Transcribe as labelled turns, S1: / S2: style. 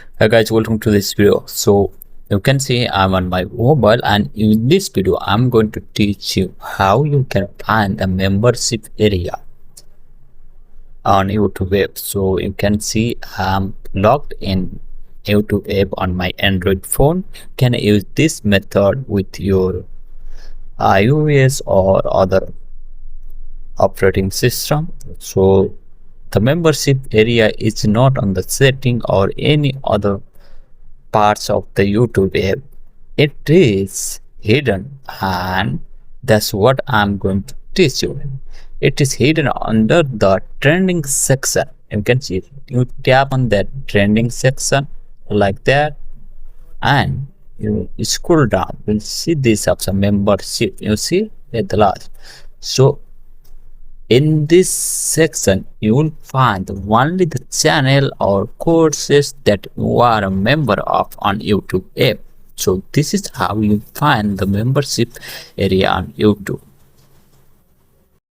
S1: Hi guys, welcome to this video. So you can see I'm on my mobile, and in this video I'm going to teach you how you can find a membership area on YouTube app. So you can see I'm logged in YouTube app on my Android phone. You can use this method with your iOS or other operating system. So the membership area is not on the setting or any other parts of the YouTube app. It is hidden, and that's what I'm going to teach you. It is hidden under the trending section. You can see it. You tap on that trending section like that, and you scroll down. You'll see this option membership. You see at the last. So in this section, you will find only the channel or courses that you are a member of on YouTube app. So this is how you find the membership area on YouTube.